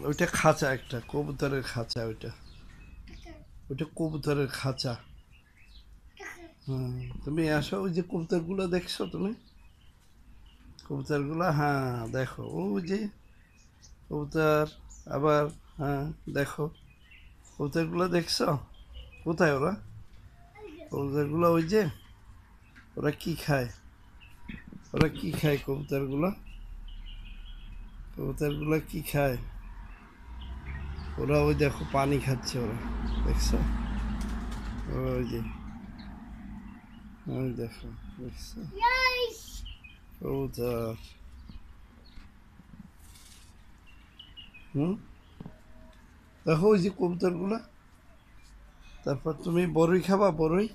ওইটা খাঁচা, একটা কবুতরের খাঁচা। ওইটা ওইটা কবুতরের খাঁচা। তুমি আসো, ওই যে কবুতরগুলো দেখছো তুমি? কবুতরগুলো, হ্যাঁ দেখো ওই যে কবুতর। আবার হ্যাঁ দেখো, কবুতরগুলো দেখছো? কোথায় ওরা? কবুতরগুলো ওই যে, ওরা কি খায়? ওরা কি খায় কবুতরগুলো? কবুতরগুলো কি খায়? ওরা ওই দেখো পানি খাচ্ছে ওরা, দেখছো? ওই যে, ওই দেখো, দেখছো কবুতর? দেখো ওই যে কবুতরগুলা। তারপর তুমি বড়ই খাবা? বড়ই,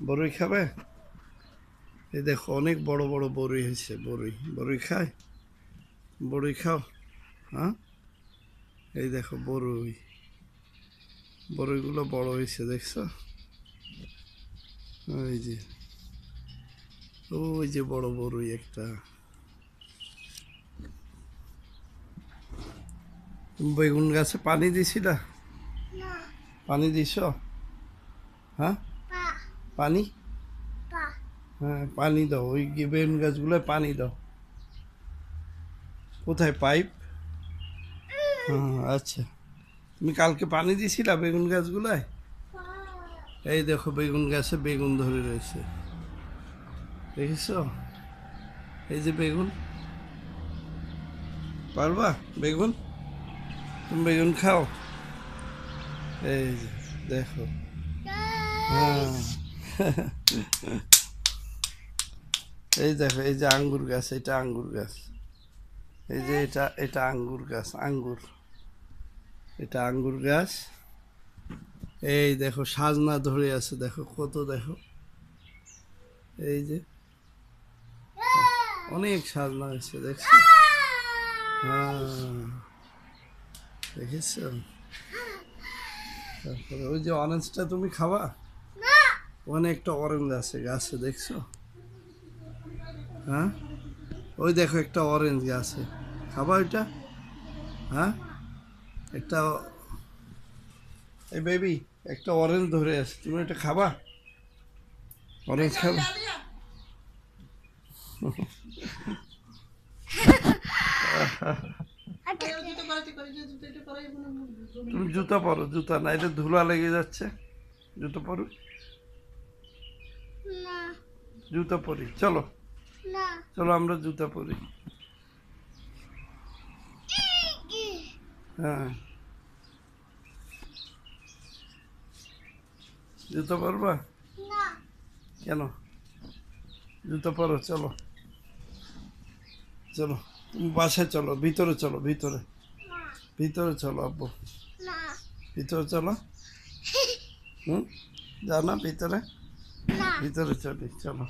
বড়ই খাবে? এই দেখো অনেক বড় বড় বড়ই হয়েছে। বড়ই, বড়ই খায়? বড়ই খাও? হ্যাঁ, এই দেখো বড়ই, বড়ইগুলো বড় হয়েছে, দেখছো? ওই যে, ওই যে বড় বড়ই একটা। তুমি বেগুন গাছে পানি দিছিলা? পানি দিছ? হ্যাঁ, পানি, হ্যাঁ পানি দাও। ওই বেগুন গাছগুলোয় পানি দাও। কোথায় পাইপ? হ্যাঁ আচ্ছা। তুমি কালকে পানি দিছিলা বেগুন গাছগুলায়? এই দেখো বেগুন গাছে বেগুন ধরে রয়েছে, দেখেছো? এই যে বেগুন, পারবা বেগুন? তুমি বেগুন খাও? এই যে দেখো, হ্যাঁ এই দেখো, এই যে আঙ্গুর গাছ, এটা আঙ্গুর গাছ। এই যে এটা, এটা আঙ্গুর গাছ, আঙ্গুর, এটা আঙ্গুর গাছ। এই দেখো সাজনা ধরে আছে, দেখো কত, দেখো এই যে অনেক সাজনা হয়েছে, দেখছো? হ্যাঁ দেখেছো? তারপরে ওই যে অরেঞ্জটা তুমি খাবা? ওখানে একটা অরেঞ্জ আছে গাছে, দেখছো? হ্যাঁ, ওই দেখো একটা অরেঞ্জ গাছে, খাবা ওইটা? হ্যাঁ, একটা, এই বেবি, একটা অরেঞ্জ ধরে আছে, তুমি এটা খাবা? অরেঞ্জ খাবা? তুমি জুতা পরো, জুতা না, এটা ধুলা লেগে যাচ্ছে। জুতো পরো, জুতো পরি, চলো চলো আমরা জুতা পরি। হ্যাঁ, জুতো পরবা? কেন? জুতো পরো, চলো চলো। তুমি বাসায় চলো, ভিতরে চলো, ভিতরে, ভিতরে চলো আব্বু, ভিতরে চলো। যাও না ভিতরে, ভিতরে চলি, চলো।